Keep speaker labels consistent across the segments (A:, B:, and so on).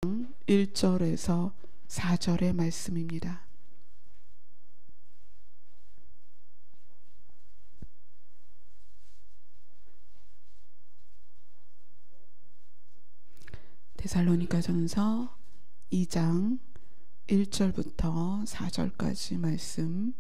A: 1절에서 4절의 말씀입니다. 데살로니가전서 2장 1절부터 4절까지 말씀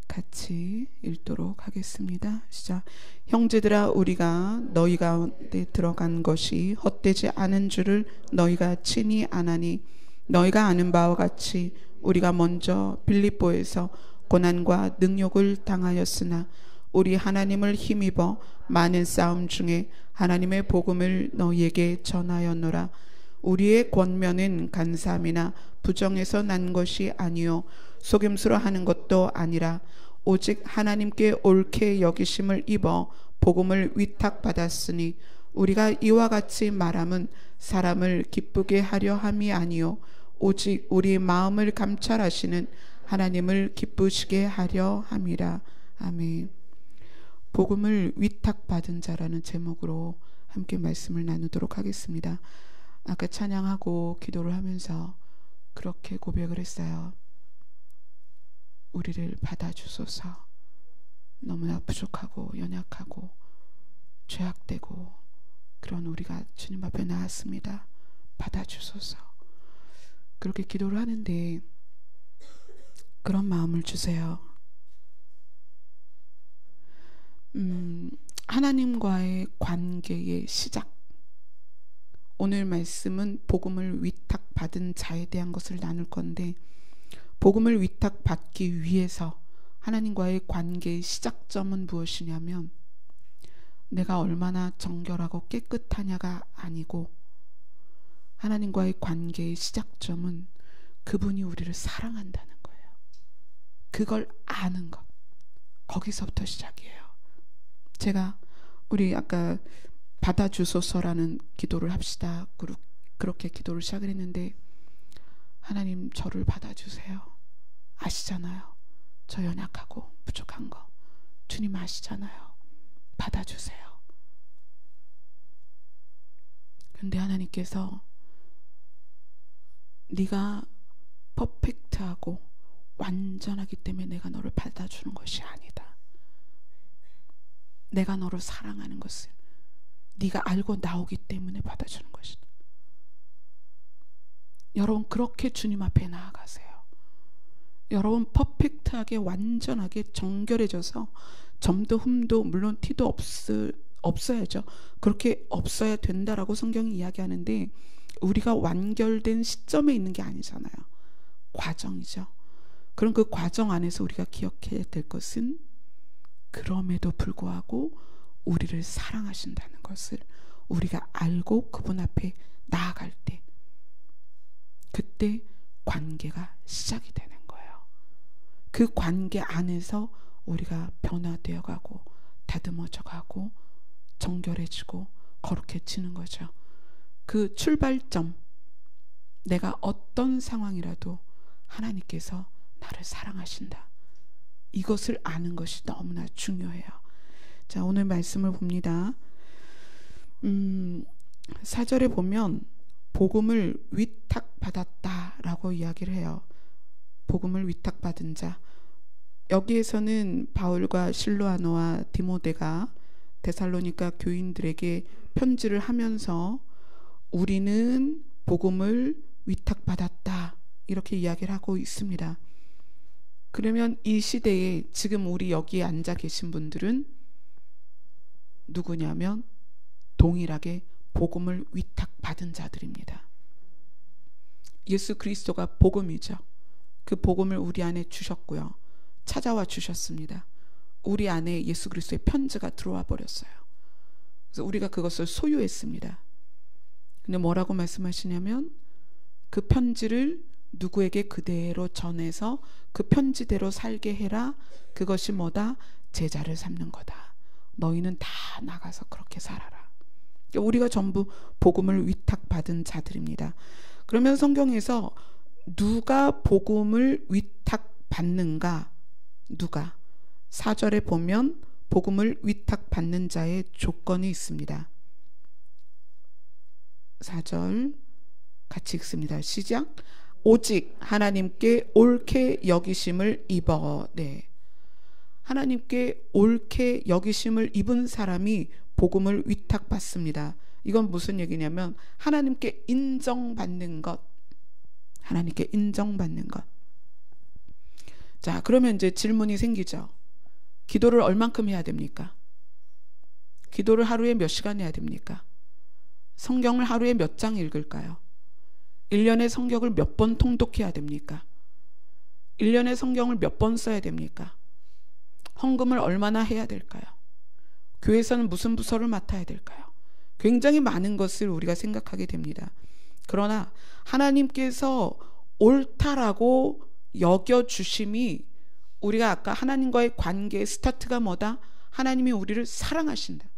A: 같이 읽도록 하겠습니다. 시작. 형제들아, 우리가 너희 가운데 들어간 것이 헛되지 않은 줄을 너희가 친히 아나니, 너희가 아는 바와 같이 우리가 먼저 빌립보에서 고난과 능욕을 당하였으나 우리 하나님을 힘입어 많은 싸움 중에 하나님의 복음을 너희에게 전하였노라. 우리의 권면은 간사함이나 부정에서 난 것이 아니요 속임수로 하는 것도 아니라 오직 하나님께 옳게 여기심을 입어 복음을 위탁받았으니, 우리가 이와 같이 말함은 사람을 기쁘게 하려 함이 아니요 오직 우리 마음을 감찰하시는 하나님을 기쁘시게 하려 함이라. 아멘. 복음을 위탁받은 자라는 제목으로 함께 말씀을 나누도록 하겠습니다. 아까 찬양하고 기도를 하면서 그렇게 고백을 했어요. 우리를 받아주소서. 너무나 부족하고 연약하고 죄악되고 그런 우리가 주님 앞에 나왔습니다. 받아주소서. 그렇게 기도를 하는데 그런 마음을 주세요. 하나님과의 관계의 시작. 오늘 말씀은 복음을 위탁받은 자에 대한 것을 나눌 건데, 복음을 위탁받기 위해서 하나님과의 관계의 시작점은 무엇이냐면 내가 얼마나 정결하고 깨끗하냐가 아니고, 하나님과의 관계의 시작점은 그분이 우리를 사랑한다는 거예요. 그걸 아는 것, 거기서부터 시작이에요. 제가 우리 아까 받아주소서라는 기도를 합시다, 그렇게 기도를 시작을 했는데, 하나님 저를 받아주세요. 아시잖아요. 저 연약하고 부족한 거 주님 아시잖아요. 받아주세요. 근데 하나님께서 네가 퍼펙트하고 완전하기 때문에 내가 너를 받아주는 것이 아니다. 내가 너를 사랑하는 것을 네가 알고 나오기 때문에 받아주는 것이다. 여러분, 그렇게 주님 앞에 나아가세요. 여러분 퍼펙트하게 완전하게 정결해져서 점도 흠도 물론 티도 없어야죠. 그렇게 없어야 된다라고 성경이 이야기하는데, 우리가 완결된 시점에 있는 게 아니잖아요. 과정이죠. 그럼 그 과정 안에서 우리가 기억해야 될 것은 그럼에도 불구하고 우리를 사랑하신다는 것을 우리가 알고 그분 앞에 나아갈 때, 그때 관계가 시작이 되는 거예요. 그 관계 안에서 우리가 변화되어 가고 다듬어져 가고 정결해지고 거룩해지는 거죠. 그 출발점, 내가 어떤 상황이라도 하나님께서 나를 사랑하신다, 이것을 아는 것이 너무나 중요해요. 자, 오늘 말씀을 봅니다. 4절에 보면 복음을 위탁받았다라고 이야기를 해요. 복음을 위탁받은 자. 여기에서는 바울과 실로아노와 디모데가 데살로니가 교인들에게 편지를 하면서 우리는 복음을 위탁받았다, 이렇게 이야기를 하고 있습니다. 그러면 이 시대에 지금 우리 여기에 앉아 계신 분들은 누구냐면 동일하게 복음을 위탁받은 자들입니다. 예수 그리스도가 복음이죠. 그 복음을 우리 안에 주셨고요. 찾아와 주셨습니다. 우리 안에 예수 그리스도의 편지가 들어와 버렸어요. 그래서 우리가 그것을 소유했습니다. 근데 뭐라고 말씀하시냐면 그 편지를 누구에게 그대로 전해서 그 편지대로 살게 해라. 그것이 뭐다? 제자를 삼는 거다. 너희는 다 나가서 그렇게 살아라. 우리가 전부 복음을 위탁받은 자들입니다. 그러면 성경에서 누가 복음을 위탁받는가? 누가? 4절에 보면 복음을 위탁받는 자의 조건이 있습니다. 4절 같이 읽습니다. 시작. 오직 하나님께 옳게 여기심을 입어. 네. 하나님께 옳게 여기심을 입은 사람이 복음을 위탁받습니다. 이건 무슨 얘기냐면 하나님께 인정받는 것. 하나님께 인정받는 것. 자, 그러면 이제 질문이 생기죠. 기도를 얼만큼 해야 됩니까? 기도를 하루에 몇 시간 해야 됩니까? 성경을 하루에 몇 장 읽을까요? 1년에 성경을 몇 번 통독해야 됩니까? 1년에 성경을 몇 번 써야 됩니까? 헌금을 얼마나 해야 될까요? 교회에서는 무슨 부서를 맡아야 될까요? 굉장히 많은 것을 우리가 생각하게 됩니다. 그러나 하나님께서 옳다라고 여겨주심이 우리가 아까 하나님과의 관계의 스타트가 뭐다? 하나님이 우리를 사랑하신다.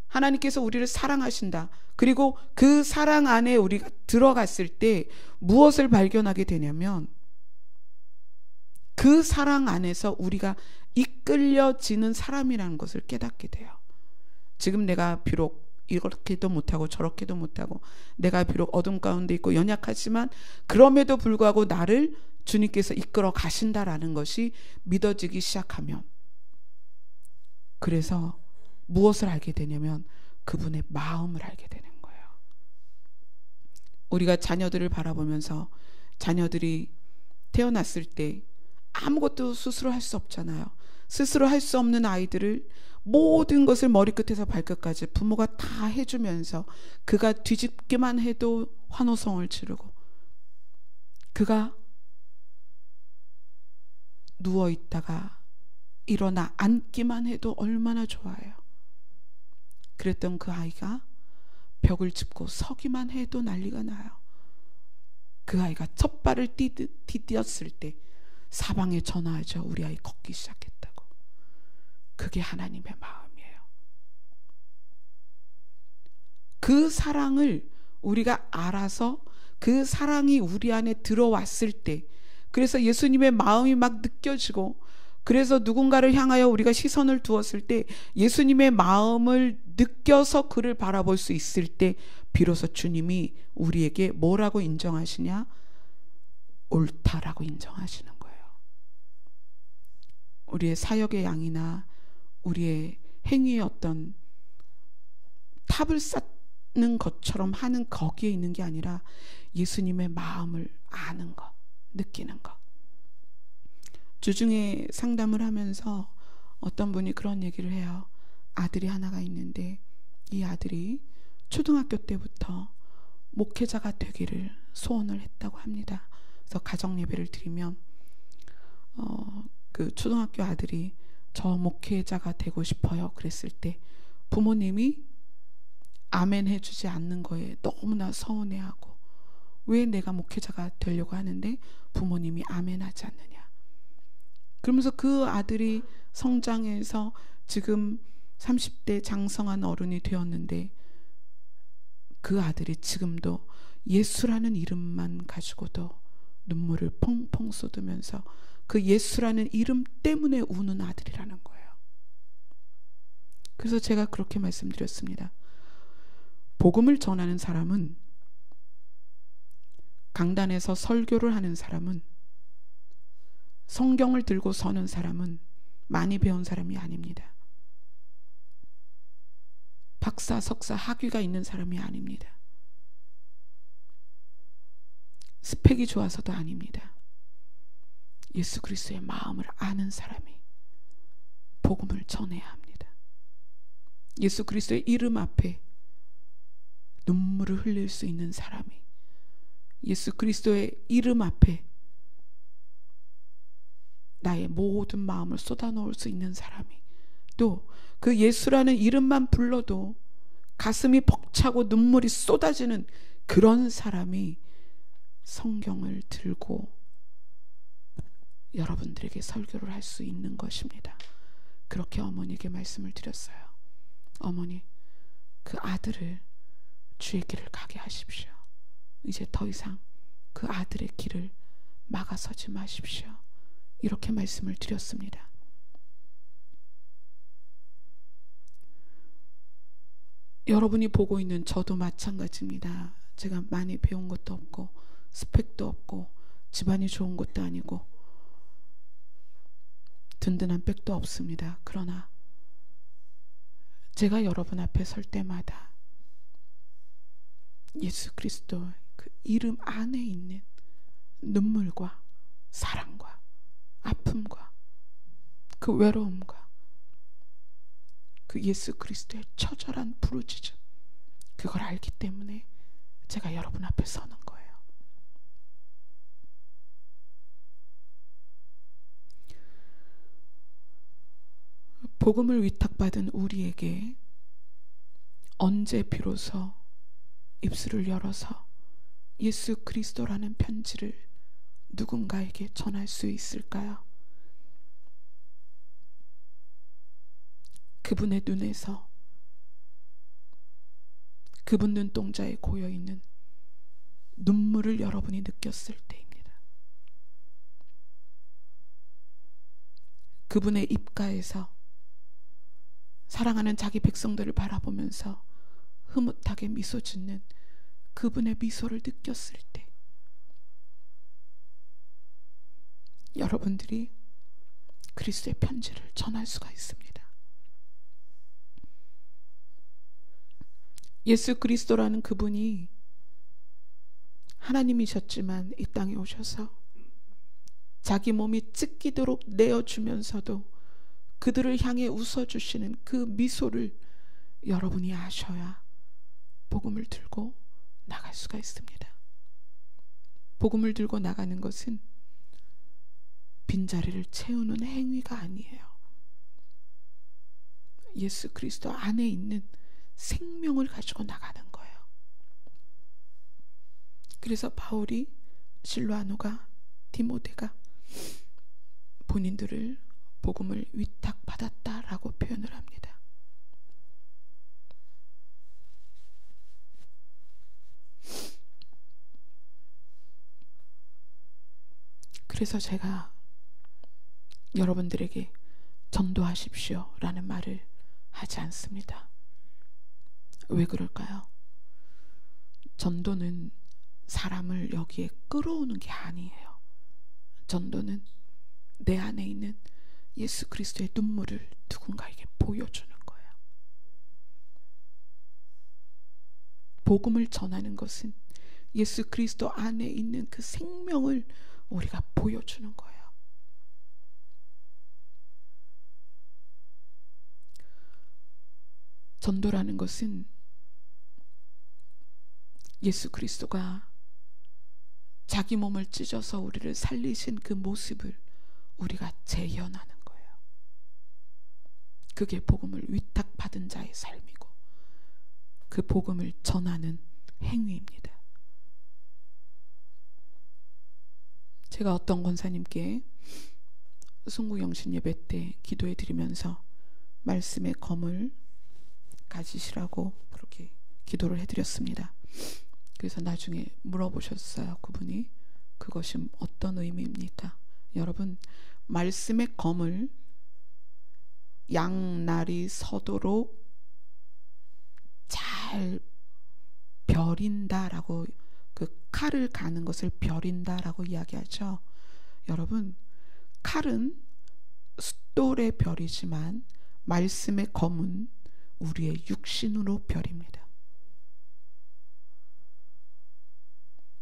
A: 하나님께서 우리를 사랑하신다. 그리고 그 사랑 안에 우리가 들어갔을 때 무엇을 발견하게 되냐면 그 사랑 안에서 우리가 이끌려지는 사람이라는 것을 깨닫게 돼요. 지금 내가 비록 이렇게도 못하고 저렇게도 못하고 내가 비록 어둠 가운데 있고 연약하지만 그럼에도 불구하고 나를 주님께서 이끌어 가신다라는 것이 믿어지기 시작하면 그래서 무엇을 알게 되냐면 그분의 마음을 알게 되는 거예요. 우리가 자녀들을 바라보면서 자녀들이 태어났을 때 아무것도 스스로 할 수 없잖아요. 스스로 할 수 없는 아이들을 모든 것을 머리끝에서 발끝까지 부모가 다 해주면서 그가 뒤집기만 해도 환호성을 지르고 그가 누워있다가 일어나 앉기만 해도 얼마나 좋아요. 그랬던 그 아이가 벽을 짚고 서기만 해도 난리가 나요. 그 아이가 첫 발을 디뎠을 때 사방에 전화하죠. 우리 아이 걷기 시작했다고. 그게 하나님의 마음이에요. 그 사랑을 우리가 알아서 그 사랑이 우리 안에 들어왔을 때 그래서 예수님의 마음이 막 느껴지고 그래서 누군가를 향하여 우리가 시선을 두었을 때 예수님의 마음을 느껴서 그를 바라볼 수 있을 때 비로소 주님이 우리에게 뭐라고 인정하시냐? 옳다라고 인정하시는 거예요. 우리의 사역의 양이나 우리의 행위의 어떤 탑을 쌓는 것처럼 하는 거기에 있는 게 아니라 예수님의 마음을 아는 것, 느끼는 것. 주중에 상담을 하면서 어떤 분이 그런 얘기를 해요. 아들이 하나가 있는데 이 아들이 초등학교 때부터 목회자가 되기를 소원을 했다고 합니다. 그래서 가정 예배를 드리면 그 초등학교 아들이 저 목회자가 되고 싶어요 그랬을 때 부모님이 아멘 해주지 않는 거에 너무나 서운해하고 왜 내가 목회자가 되려고 하는데 부모님이 아멘 하지 않느냐. 그러면서 그 아들이 성장해서 지금 30대 장성한 어른이 되었는데 그 아들이 지금도 예수라는 이름만 가지고도 눈물을 펑펑 쏟으면서 그 예수라는 이름 때문에 우는 아들이라는 거예요. 그래서 제가 그렇게 말씀드렸습니다. 복음을 전하는 사람은 강단에서 설교를 하는 사람은 성경을 들고 서는 사람은 많이 배운 사람이 아닙니다. 박사, 석사, 학위가 있는 사람이 아닙니다. 스펙이 좋아서도 아닙니다. 예수 그리스도의 마음을 아는 사람이 복음을 전해야 합니다. 예수 그리스도의 이름 앞에 눈물을 흘릴 수 있는 사람이 예수 그리스도의 이름 앞에 나의 모든 마음을 쏟아놓을 수 있는 사람이 또 그 예수라는 이름만 불러도 가슴이 벅차고 눈물이 쏟아지는 그런 사람이 성경을 들고 여러분들에게 설교를 할 수 있는 것입니다. 그렇게 어머니에게 말씀을 드렸어요. 어머니, 그 아들을 주의 길을 가게 하십시오. 이제 더 이상 그 아들의 길을 막아서지 마십시오. 이렇게 말씀을 드렸습니다. 여러분이 보고 있는 저도 마찬가지입니다. 제가 많이 배운 것도 없고 스펙도 없고 집안이 좋은 것도 아니고 든든한 백도 없습니다. 그러나 제가 여러분 앞에 설 때마다 예수 그리스도 그 이름 안에 있는 눈물과 사랑과 아픔과 그 외로움과 그 예수 그리스도의 처절한 부르짖음, 그걸 알기 때문에 제가 여러분 앞에 서는 거예요. 복음을 위탁받은 우리에게 언제 비로소 입술을 열어서 예수 그리스도라는 편지를 누군가에게 전할 수 있을까요? 그분의 눈에서, 그분 눈동자에 고여있는 눈물을 여러분이 느꼈을 때입니다. 그분의 입가에서 사랑하는 자기 백성들을 바라보면서 흐뭇하게 미소 짓는 그분의 미소를 느꼈을 때 여러분들이 그리스도의 편지를 전할 수가 있습니다. 예수 그리스도라는 그분이 하나님이셨지만 이 땅에 오셔서 자기 몸이 찢기도록 내어주면서도 그들을 향해 웃어주시는 그 미소를 여러분이 아셔야 복음을 들고 나갈 수가 있습니다. 복음을 들고 나가는 것은 빈자리를 채우는 행위가 아니에요. 예수 그리스도 안에 있는 생명을 가지고 나가는 거예요. 그래서 바울이, 실로아노가, 디모데가 본인들을 복음을 위탁받았다라고 표현을 합니다. 그래서 제가 여러분들에게 전도하십시오 라는 말을 하지 않습니다. 왜 그럴까요? 전도는 사람을 여기에 끌어오는 게 아니에요. 전도는 내 안에 있는 예수 그리스도의 눈물을 누군가에게 보여주는 거예요. 복음을 전하는 것은 예수 그리스도 안에 있는 그 생명을 우리가 보여주는 거예요. 전도라는 것은 예수 그리스도가 자기 몸을 찢어서 우리를 살리신 그 모습을 우리가 재현하는 거예요. 그게 복음을 위탁받은 자의 삶이고 그 복음을 전하는 행위입니다. 제가 어떤 권사님께 송구영신 예배 때 기도해 드리면서 말씀의 검을 가지시라고 그렇게 기도를 해드렸습니다. 그래서 나중에 물어보셨어요. 그분이 그것이 어떤 의미입니까? 여러분, 말씀의 검을 양날이 서도록 잘 벼린다라고, 그 칼을 가는 것을 벼린다라고 이야기하죠. 여러분, 칼은 숫돌의 벼리지만 말씀의 검은 우리의 육신으로 벼립니다.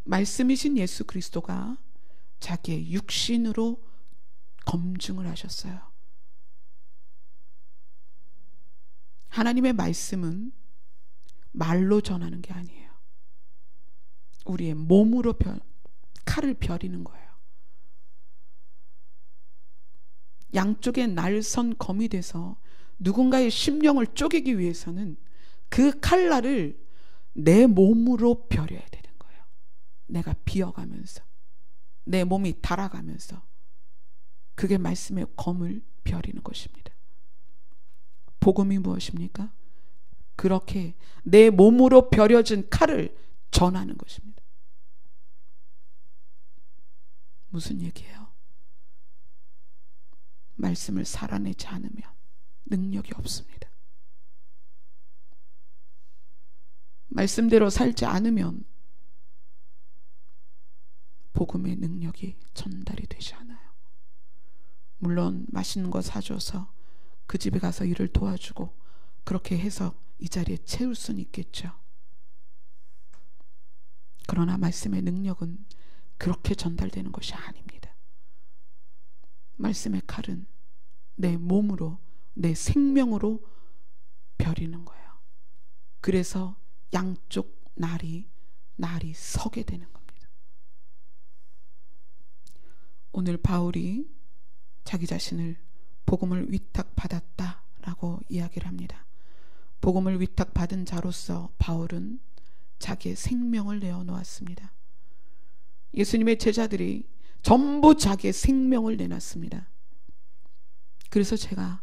A: 말씀이신 예수 그리스도가 자기의 육신으로 검증을 하셨어요. 하나님의 말씀은 말로 전하는 게 아니에요. 우리의 몸으로 칼을 벼리는 거예요. 양쪽에 날선 검이 돼서 누군가의 심령을 쪼개기 위해서는 그 칼날을 내 몸으로 벼려야 되는 거예요. 내가 비어가면서, 내 몸이 달아가면서, 그게 말씀의 검을 벼리는 것입니다. 복음이 무엇입니까? 그렇게 내 몸으로 벼려진 칼을 전하는 것입니다. 무슨 얘기예요? 말씀을 살아내지 않으면 능력이 없습니다. 말씀대로 살지 않으면 복음의 능력이 전달이 되지 않아요. 물론 맛있는 거 사줘서 그 집에 가서 일을 도와주고 그렇게 해서 이 자리에 채울 수는 있겠죠. 그러나 말씀의 능력은 그렇게 전달되는 것이 아닙니다. 말씀의 칼은 내 몸으로, 내 생명으로 벼리는 거예요. 그래서 양쪽 날이 서게 되는 겁니다. 오늘 바울이 자기 자신을 복음을 위탁받았다라고 이야기를 합니다. 복음을 위탁받은 자로서 바울은 자기의 생명을 내어놓았습니다. 예수님의 제자들이 전부 자기의 생명을 내놨습니다. 그래서 제가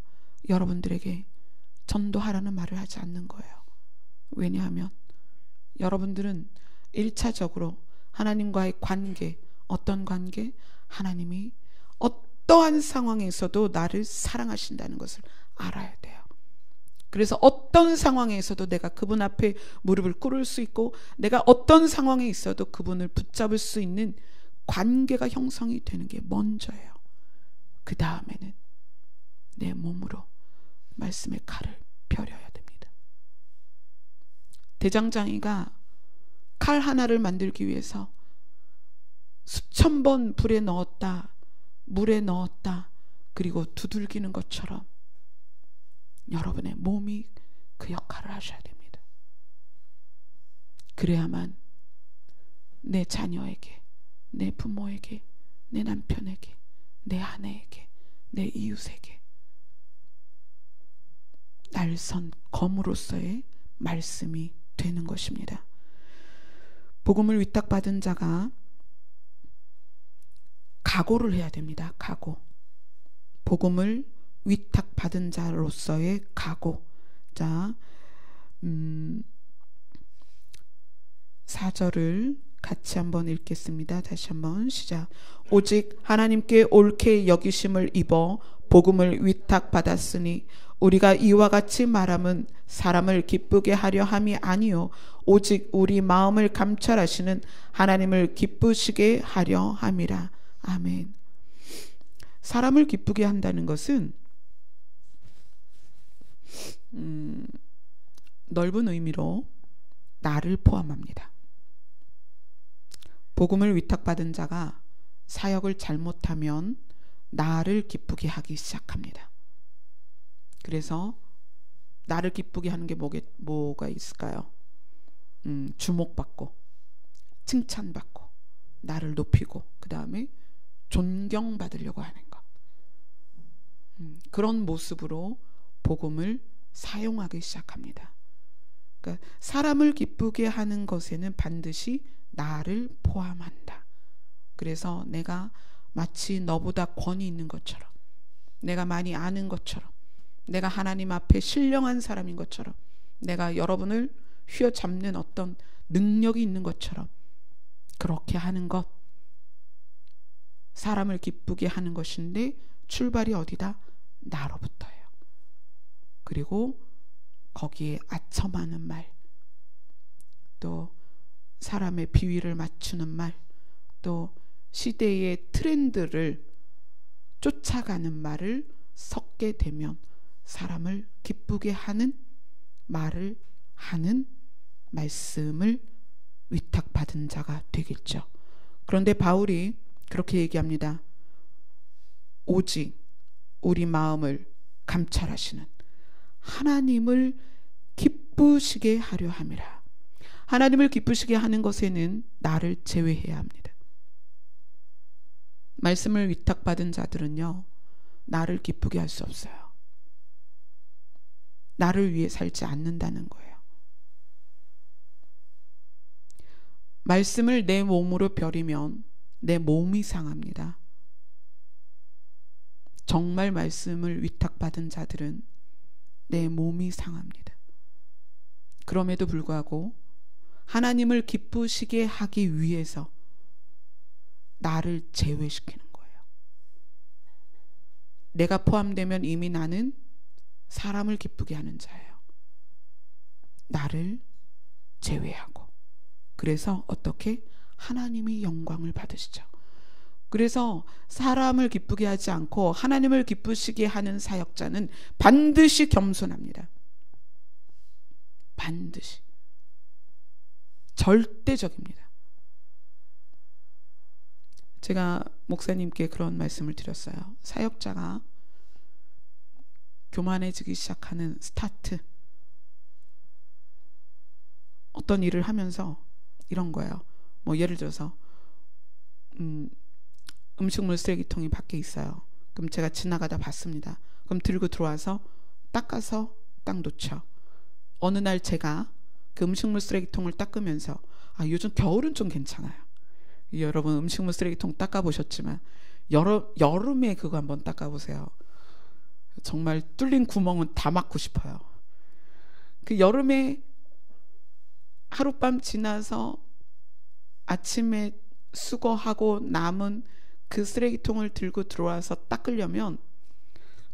A: 여러분들에게 전도하라는 말을 하지 않는 거예요. 왜냐하면 여러분들은 1차적으로 하나님과의 관계, 어떤 관계? 하나님이 어떠한 상황에서도 나를 사랑하신다는 것을 알아야 돼요. 그래서 어떤 상황에서도 내가 그분 앞에 무릎을 꿇을 수 있고, 내가 어떤 상황에 있어도 그분을 붙잡을 수 있는 관계가 형성이 되는 게 먼저예요. 그 다음에는 내 몸으로 말씀의 칼을 벼려야 됩니다. 대장장이가 칼 하나를 만들기 위해서 수천 번 불에 넣었다, 물에 넣었다, 그리고 두들기는 것처럼 여러분의 몸이 그 역할을 하셔야 됩니다. 그래야만 내 자녀에게, 내 부모에게, 내 남편에게, 내 아내에게, 내 이웃에게 날선 검으로서의 말씀이 되는 것입니다. 복음을 위탁받은 자가 각오를 해야 됩니다. 각오. 복음을 위탁받은 자로서의 각오. 자, 4절을 같이 한번 읽겠습니다. 다시 한번 시작. 오직 하나님께 옳게 여기심을 입어 복음을 위탁받았으니 우리가 이와 같이 말함은 사람을 기쁘게 하려 함이 아니요 오직 우리 마음을 감찰하시는 하나님을 기쁘시게 하려 함이라. 아멘. 사람을 기쁘게 한다는 것은 넓은 의미로 나를 포함합니다. 복음을 위탁받은 자가 사역을 잘못하면 나를 기쁘게 하기 시작합니다. 그래서 나를 기쁘게 하는 게 뭐가 있을까요? 주목받고 칭찬받고 나를 높이고 그 다음에 존경받으려고 하는 것. 그런 모습으로 복음을 사용하기 시작합니다. 그러니까 사람을 기쁘게 하는 것에는 반드시 나를 포함한다. 그래서 내가 마치 너보다 권위 있는 것처럼, 내가 많이 아는 것처럼, 내가 하나님 앞에 신령한 사람인 것처럼, 내가 여러분을 휘어잡는 어떤 능력이 있는 것처럼 그렇게 하는 것, 사람을 기쁘게 하는 것인데 출발이 어디다? 나로부터예요. 그리고 거기에 아첨하는 말, 또 사람의 비위를 맞추는 말, 또 시대의 트렌드를 쫓아가는 말을 섞게 되면 사람을 기쁘게 하는 말을 하는 말씀을 위탁받은 자가 되겠죠. 그런데 바울이 그렇게 얘기합니다. 오직 우리 마음을 감찰하시는 하나님을 기쁘시게 하려 함이라. 하나님을 기쁘시게 하는 것에는 나를 제외해야 합니다. 말씀을 위탁받은 자들은요, 나를 기쁘게 할 수 없어요. 나를 위해 살지 않는다는 거예요. 말씀을 내 몸으로 벼리면 내 몸이 상합니다. 정말 말씀을 위탁받은 자들은 내 몸이 상합니다. 그럼에도 불구하고 하나님을 기쁘시게 하기 위해서 나를 제외시키는 거예요. 내가 포함되면 이미 나는 사람을 기쁘게 하는 자예요. 나를 제외하고. 그래서 어떻게? 하나님이 영광을 받으시죠. 그래서 사람을 기쁘게 하지 않고 하나님을 기쁘시게 하는 사역자는 반드시 겸손합니다. 반드시. 절대적입니다. 제가 목사님께 그런 말씀을 드렸어요. 사역자가 교만해지기 시작하는 스타트, 어떤 일을 하면서 이런 거예요. 뭐 예를 들어서 음식물 쓰레기통이 밖에 있어요. 그럼 제가 지나가다 봤습니다. 그럼 들고 들어와서 닦아서 딱 놓죠. 어느 날 제가 그 음식물 쓰레기통을 닦으면서 요즘 겨울은 좀 괜찮아요. 여러분 음식물 쓰레기통 닦아보셨지만 여름에 그거 한번 닦아보세요. 정말 뚫린 구멍은 다 막고 싶어요. 그 여름에 하룻밤 지나서 아침에 수거하고 남은 그 쓰레기통을 들고 들어와서 닦으려면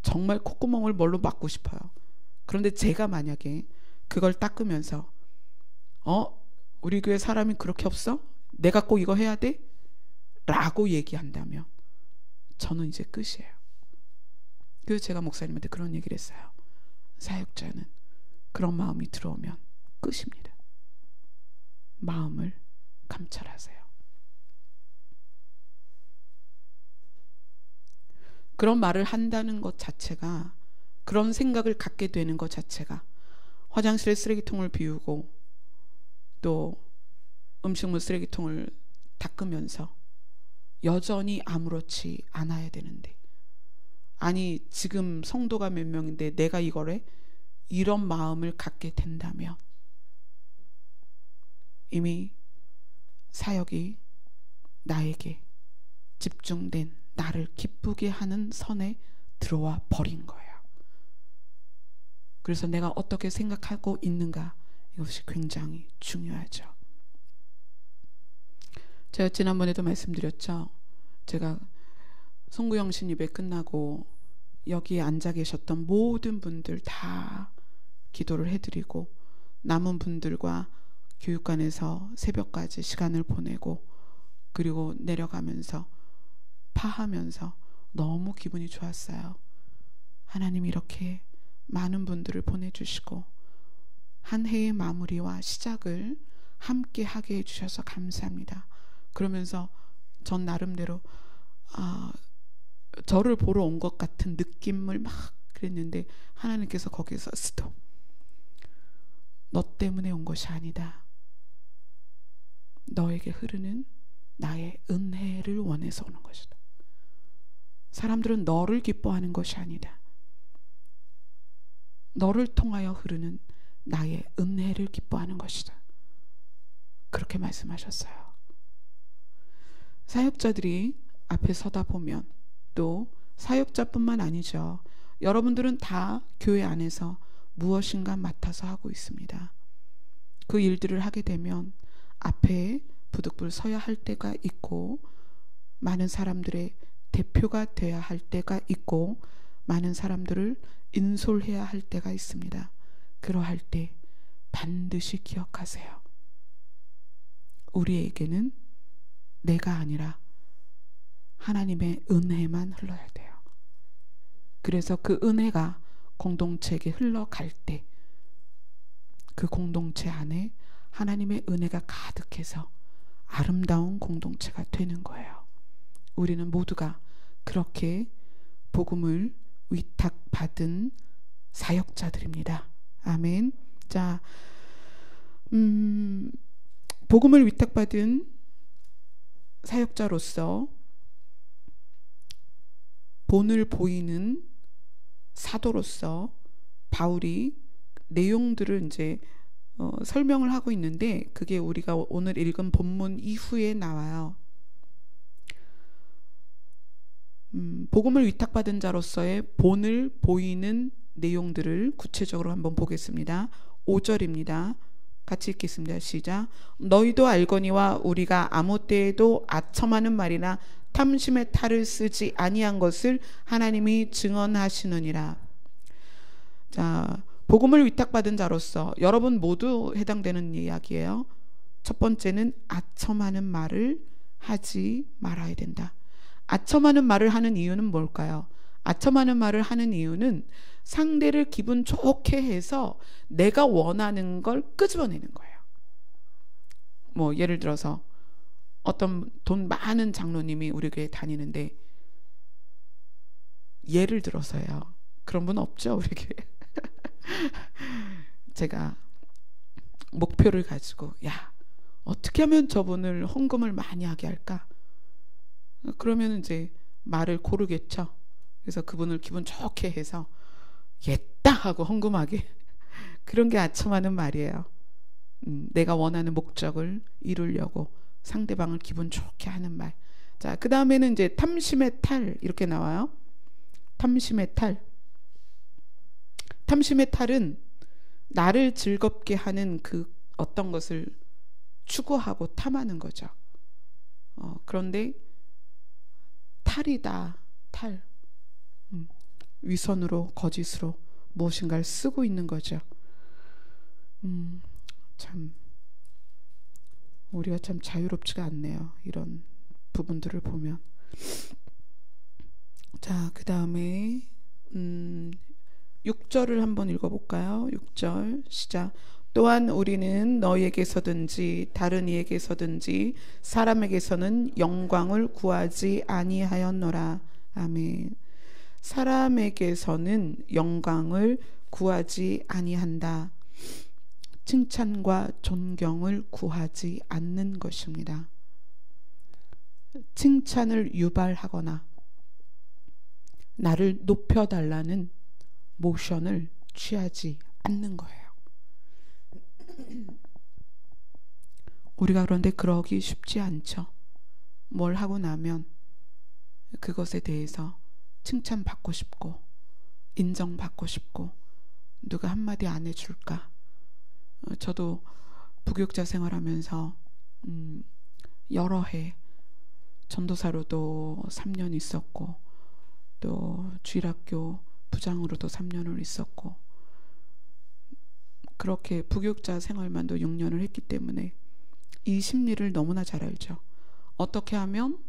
A: 정말 콧구멍을 뭘로 막고 싶어요. 그런데 제가 만약에 그걸 닦으면서 우리 교회 사람이 그렇게 없어? 내가 꼭 이거 해야 돼? 라고 얘기한다면 저는 이제 끝이에요. 그래서 제가 목사님한테 그런 얘기를 했어요. 사역자는 그런 마음이 들어오면 끝입니다. 마음을 감찰하세요. 그런 말을 한다는 것 자체가, 그런 생각을 갖게 되는 것 자체가 화장실에 쓰레기통을 비우고 또 음식물 쓰레기통을 닦으면서 여전히 아무렇지 않아야 되는데, 아니 지금 성도가 몇 명인데 내가 이거래? 이런 마음을 갖게 된다면 이미 사역이 나에게 집중된, 나를 기쁘게 하는 선에 들어와 버린 거예요. 그래서 내가 어떻게 생각하고 있는가, 이것이 굉장히 중요하죠. 제가 지난번에도 말씀드렸죠. 제가 송구영신 예배 끝나고 여기에 앉아 계셨던 모든 분들 다 기도를 해드리고 남은 분들과 교육관에서 새벽까지 시간을 보내고 그리고 내려가면서 파하면서 너무 기분이 좋았어요. 하나님 이렇게 많은 분들을 보내주시고 한 해의 마무리와 시작을 함께 하게 해주셔서 감사합니다. 그러면서 전 나름대로 저를 보러 온 것 같은 느낌을 막 그랬는데 하나님께서 거기서 스톱. 너 때문에 온 것이 아니다. 너에게 흐르는 나의 은혜를 원해서 오는 것이다. 사람들은 너를 기뻐하는 것이 아니다. 너를 통하여 흐르는 나의 은혜를 기뻐하는 것이다. 그렇게 말씀하셨어요. 사역자들이 앞에 서다 보면 또 사역자뿐만 아니죠. 여러분들은 다 교회 안에서 무엇인가 맡아서 하고 있습니다. 그 일들을 하게 되면 앞에 부득불 서야 할 때가 있고 많은 사람들의 대표가 돼야 할 때가 있고 많은 사람들을 인솔해야 할 때가 있습니다. 그러할 때 반드시 기억하세요. 우리에게는 내가 아니라 하나님의 은혜만 흘러야 돼요. 그래서 그 은혜가 공동체에게 흘러갈 때 그 공동체 안에 하나님의 은혜가 가득해서 아름다운 공동체가 되는 거예요. 우리는 모두가 그렇게 복음을 위탁받은 사역자들입니다. 아멘. 자, 복음을 위탁받은 사역자로서 본을 보이는 사도로서 바울이 내용들을 이제 설명을 하고 있는데 그게 우리가 오늘 읽은 본문 이후에 나와요. 복음을 위탁받은 자로서의 본을 보이는 내용들을 구체적으로 한번 보겠습니다. 5절입니다. 같이 읽겠습니다. 시작. 너희도 알거니와 우리가 아무 때에도 아첨하는 말이나 탐심의 탈을 쓰지 아니한 것을 하나님이 증언하시느니라. 자, 복음을 위탁받은 자로서 여러분 모두 해당되는 이야기예요. 첫 번째는 아첨하는 말을 하지 말아야 된다. 아첨하는 말을 하는 이유는 뭘까요? 아첨하는 말을 하는 이유는 상대를 기분 좋게 해서 내가 원하는 걸 끄집어내는 거예요. 뭐 예를 들어서 어떤 돈 많은 장로님이 우리 교회 다니는데, 예를 들어서요. 그런 분 없죠, 우리 교회. 제가 목표를 가지고, 야, 어떻게 하면 저분을 헌금을 많이 하게 할까? 그러면 이제 말을 고르겠죠. 그래서 그분을 기분 좋게 해서 옛다 하고 헌금하게. 그런 게 아첨하는 말이에요. 내가 원하는 목적을 이루려고 상대방을 기분 좋게 하는 말. 자, 그 다음에는 이제 탐심의 탈 이렇게 나와요. 탐심의 탈. 탐심의 탈은 나를 즐겁게 하는 그 어떤 것을 추구하고 탐하는 거죠. 그런데 탈이다. 탈. 위선으로 거짓으로 무엇인가를 쓰고 있는 거죠. 참 우리가 참 자유롭지가 않네요. 이런 부분들을 보면. 자, 그 다음에 6절을 한번 읽어볼까요? 6절 시작. 또한 우리는 너희에게서든지 다른 이에게서든지 사람에게서는 영광을 구하지 아니하였노라. 아멘. 사람에게서는 영광을 구하지 아니한다. 칭찬과 존경을 구하지 않는 것입니다. 칭찬을 유발하거나 나를 높여달라는 모션을 취하지 않는 거예요. 우리가 그런데 그러기 쉽지 않죠. 뭘 하고 나면 그것에 대해서 칭찬받고 싶고 인정받고 싶고 누가 한마디 안 해줄까. 저도 부교육자 생활하면서 여러 해 전도사로도 3년 있었고 또 주일학교 부장으로도 3년을 있었고 그렇게 부교육자 생활만도 6년을 했기 때문에 이 심리를 너무나 잘 알죠. 어떻게 하면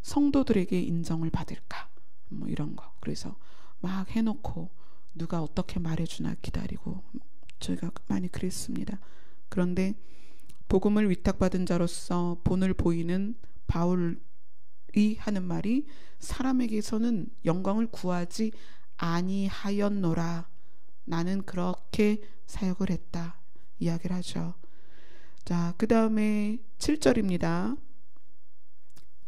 A: 성도들에게 인정을 받을까 뭐 이런 거. 그래서 막 해놓고 누가 어떻게 말해주나 기다리고 저희가 많이 그랬습니다. 그런데 복음을 위탁받은 자로서 본을 보이는 바울이 하는 말이 사람에게서는 영광을 구하지 아니하였노라. 나는 그렇게 사역을 했다. 이야기를 하죠. 자, 그 다음에 7절입니다.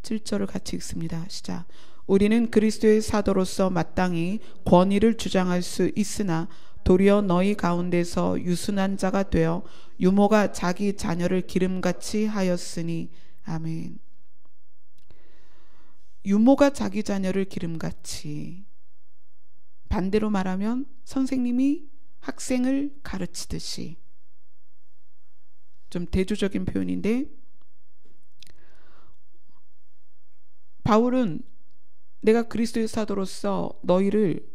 A: 7절을 같이 읽습니다. 시작. 우리는 그리스도의 사도로서 마땅히 권위를 주장할 수 있으나 도리어 너희 가운데서 유순한 자가 되어 유모가 자기 자녀를 기름같이 하였으니. 아멘. 유모가 자기 자녀를 기름같이. 반대로 말하면 선생님이 학생을 가르치듯이. 좀 대조적인 표현인데 바울은 내가 그리스도의 사도로서 너희를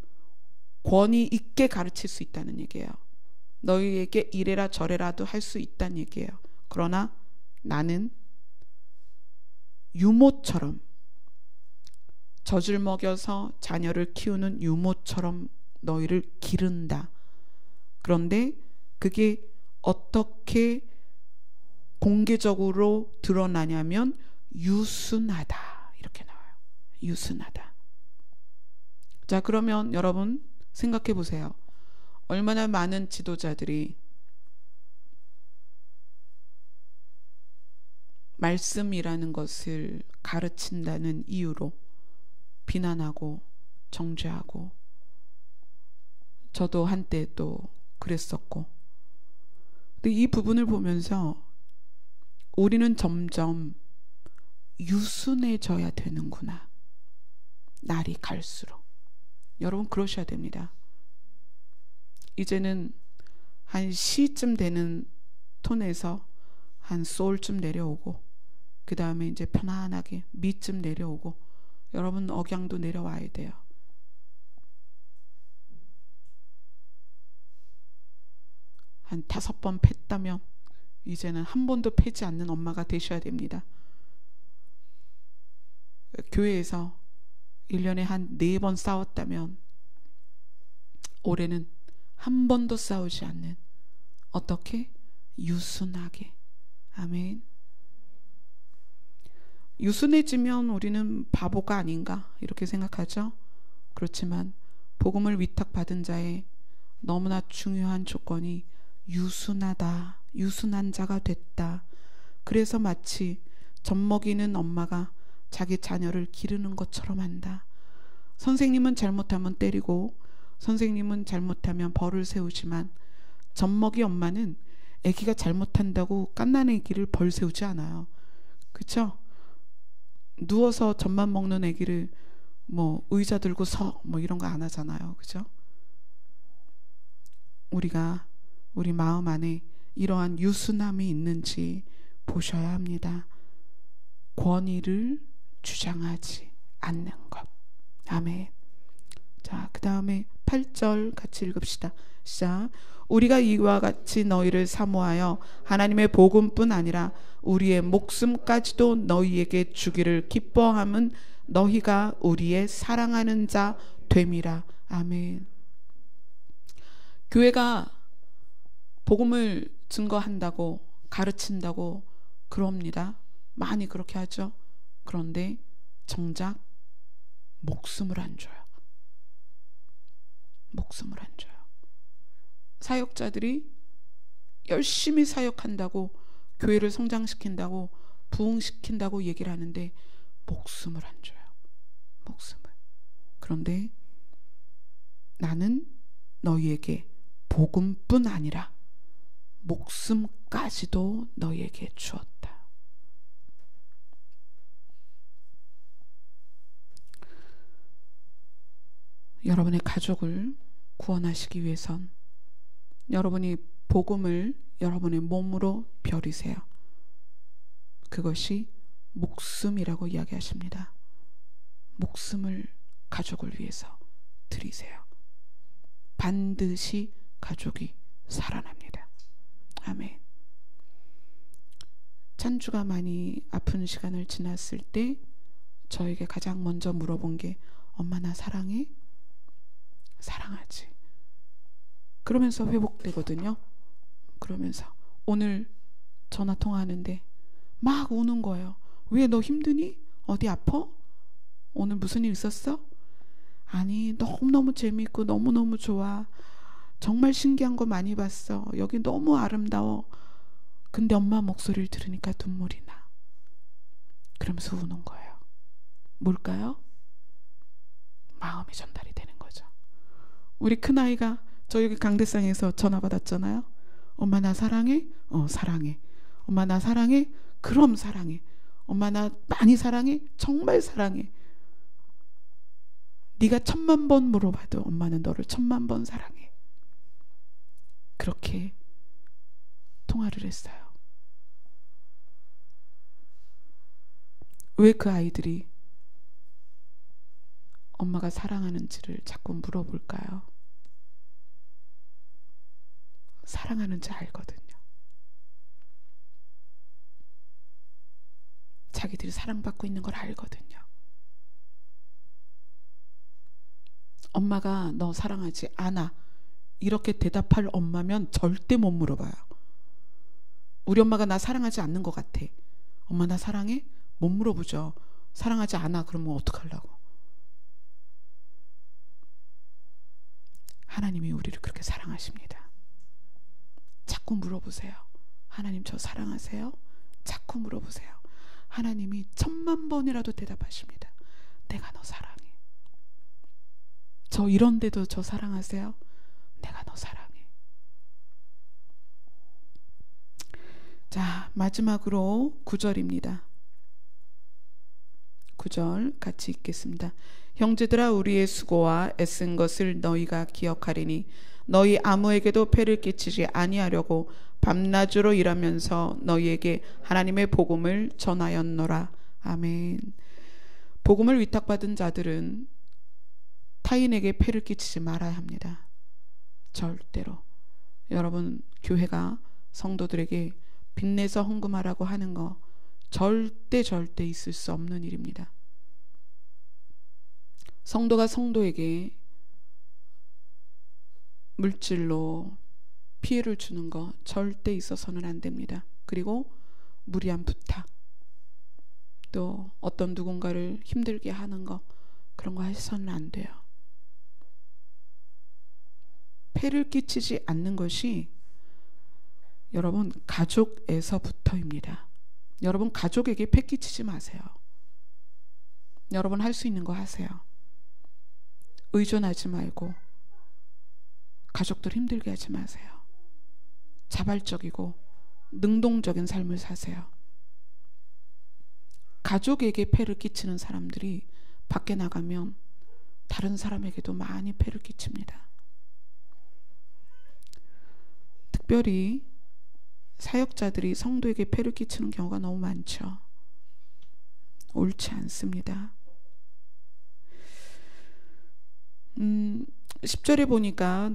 A: 권위 있게 가르칠 수 있다는 얘기예요. 너희에게 이래라 저래라도 할 수 있다는 얘기예요. 그러나 나는 유모처럼 젖을 먹여서 자녀를 키우는 유모처럼 너희를 기른다. 그런데 그게 어떻게 공개적으로 드러나냐면 유순하다. 이렇게 나와요. 유순하다. 자, 그러면 여러분 생각해 보세요. 얼마나 많은 지도자들이 말씀이라는 것을 가르친다는 이유로 비난하고 정죄하고, 저도 한때 또 그랬었고. 근데 이 부분을 보면서 우리는 점점 유순해져야 되는구나. 날이 갈수록. 여러분 그러셔야 됩니다. 이제는 한 시쯤 되는 톤에서 한 솔쯤 내려오고, 그 다음에 이제 편안하게 미쯤 내려오고, 여러분 억양도 내려와야 돼요. 한 5번 팼다면 이제는 한 번도 패지 않는 엄마가 되셔야 됩니다. 교회에서 1년에 한 4번 싸웠다면 올해는 한 번도 싸우지 않는, 어떻게? 유순하게. 아멘. 유순해지면 우리는 바보가 아닌가 이렇게 생각하죠. 그렇지만 복음을 위탁받은 자의 너무나 중요한 조건이 유순하다, 유순한 자가 됐다. 그래서 마치 젖먹이는 엄마가 자기 자녀를 기르는 것처럼 한다. 선생님은 잘못하면 때리고 선생님은 잘못하면 벌을 세우지만 젖먹이 엄마는 아기가 잘못한다고 갓난 아기를 벌 세우지 않아요. 그쵸? 누워서 젖만 먹는 아기를 뭐 의자 들고 서 뭐 이런 거 안 하잖아요. 그죠? 우리가 우리 마음 안에 이러한 유순함이 있는지 보셔야 합니다. 권위를 주장하지 않는 것. 아멘. 자, 그 다음에 8절 같이 읽읍시다. 시작. 우리가 이와 같이 너희를 사모하여 하나님의 복음뿐 아니라 우리의 목숨까지도 너희에게 주기를 기뻐함은 너희가 우리의 사랑하는 자 됨이라. 아멘. 교회가 복음을 증거한다고 가르친다고 그럽니다. 많이 그렇게 하죠. 그런데 정작 목숨을 안 줘요. 목숨을 안 줘요. 사역자들이 열심히 사역한다고, 교회를 성장시킨다고, 부흥시킨다고 얘기를 하는데 목숨을 안 줘요. 목숨을. 그런데 나는 너희에게 복음뿐 아니라 목숨까지도 너희에게 주었다. 여러분의 가족을 구원하시기 위해선 여러분이 복음을 여러분의 몸으로 벼리세요. 그것이 목숨이라고 이야기하십니다. 목숨을 가족을 위해서 드리세요. 반드시 가족이 살아납니다. 아멘. 찬주가 많이 아픈 시간을 지났을 때 저에게 가장 먼저 물어본 게, 엄마 나 사랑해? 사랑하지. 그러면서 회복되거든요. 그러면서 오늘 전화 통화하는데 막 우는 거예요. 왜, 너 힘드니? 어디 아파? 오늘 무슨 일 있었어? 아니, 너무너무 재밌고 너무너무 좋아. 정말 신기한 거 많이 봤어. 여기 너무 아름다워. 근데 엄마 목소리를 들으니까 눈물이 나. 그러면서 우는 거예요. 뭘까요? 마음이 전달이 되는 거죠. 우리 큰아이가 저 여기 강대상에서 전화 받았잖아요. 엄마 나 사랑해? 사랑해. 엄마 나 사랑해? 그럼 사랑해. 엄마 나 많이 사랑해? 정말 사랑해. 네가 1000만 번 물어봐도 엄마는 너를 1000만 번 사랑해. 그렇게 통화를 했어요. 왜 그 아이들이 엄마가 사랑하는지를 자꾸 물어볼까요? 사랑하는지 알거든요. 자기들이 사랑받고 있는 걸 알거든요. 엄마가 너 사랑하지 않아 이렇게 대답할 엄마면 절대 못 물어봐요. 우리 엄마가 나 사랑하지 않는 것 같아. 엄마 나 사랑해? 못 물어보죠. 사랑하지 않아 그러면 어떡하려고. 하나님이 우리를 그렇게 사랑하십니다. 자꾸 물어보세요. 하나님 저 사랑하세요? 자꾸 물어보세요. 하나님이 1000만 번이라도 대답하십니다. 내가 너 사랑해. 저 이런데도 저 사랑하세요? 내가 너 사랑해. 자, 마지막으로 9절입니다. 9절 같이 읽겠습니다. 형제들아 우리의 수고와 애쓴 것을 너희가 기억하리니 너희 아무에게도 폐를 끼치지 아니하려고 밤낮으로 일하면서 너희에게 하나님의 복음을 전하였노라. 아멘. 복음을 위탁받은 자들은 타인에게 폐를 끼치지 말아야 합니다. 절대로. 여러분, 교회가 성도들에게 빚내서 헌금하라고 하는 거 절대 있을 수 없는 일입니다. 성도가 성도에게 물질로 피해를 주는 거 절대 있어서는 안 됩니다. 그리고 무리한 부탁, 또 어떤 누군가를 힘들게 하는 거, 그런 거 해서는 안 돼요. 폐를 끼치지 않는 것이 여러분 가족에서부터입니다. 여러분 가족에게 폐 끼치지 마세요. 여러분 할 수 있는 거 하세요. 의존하지 말고 가족들 힘들게 하지 마세요. 자발적이고 능동적인 삶을 사세요. 가족에게 폐를 끼치는 사람들이 밖에 나가면 다른 사람에게도 많이 폐를 끼칩니다. 특별히 사역자들이 성도에게 폐를 끼치는 경우가 너무 많죠. 옳지 않습니다. 10절에 보니까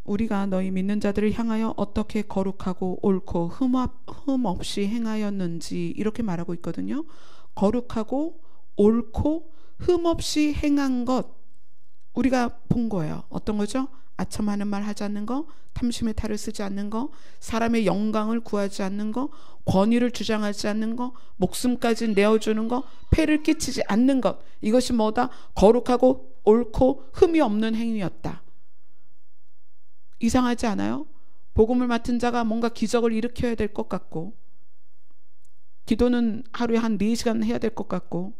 A: 우리가 너희 믿는 자들을 향하여 어떻게 거룩하고 옳고 흠 없이 행하였는지 이렇게 말하고 있거든요. 거룩하고 옳고 흠 없이 행한 것 우리가 본 거예요. 어떤 거죠? 아첨하는 말 하지 않는 거, 탐심의 탈을 쓰지 않는 거, 사람의 영광을 구하지 않는 거, 권위를 주장하지 않는 거, 목숨까지 내어주는 거, 폐를 끼치지 않는 것, 이것이 뭐다? 거룩하고 옳고 흠이 없는 행위였다. 이상하지 않아요? 복음을 맡은 자가 뭔가 기적을 일으켜야 될 것 같고, 기도는 하루에 한 4시간 해야 될 것 같고,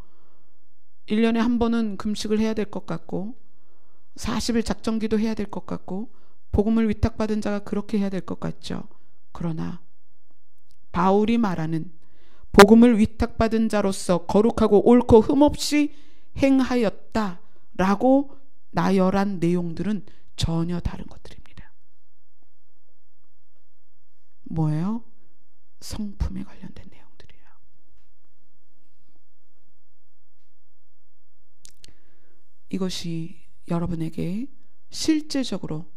A: 1년에 한 번은 금식을 해야 될 것 같고, 40일 작정기도 해야 될 것 같고, 복음을 위탁받은 자가 그렇게 해야 될 것 같죠. 그러나 바울이 말하는 복음을 위탁받은 자로서 거룩하고 옳고 흠없이 행하였다라고 나열한 내용들은 전혀 다른 것들입니다. 뭐예요? 성품에 관련된 내용들이에요. 이것이 여러분에게 실제적으로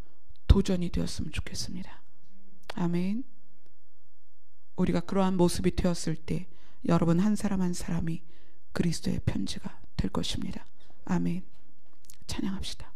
A: 도전이 되었으면 좋겠습니다. 아멘. 우리가 그러한 모습이 되었을 때 여러분 한 사람 한 사람이 그리스도의 편지가 될 것입니다. 아멘. 찬양합시다.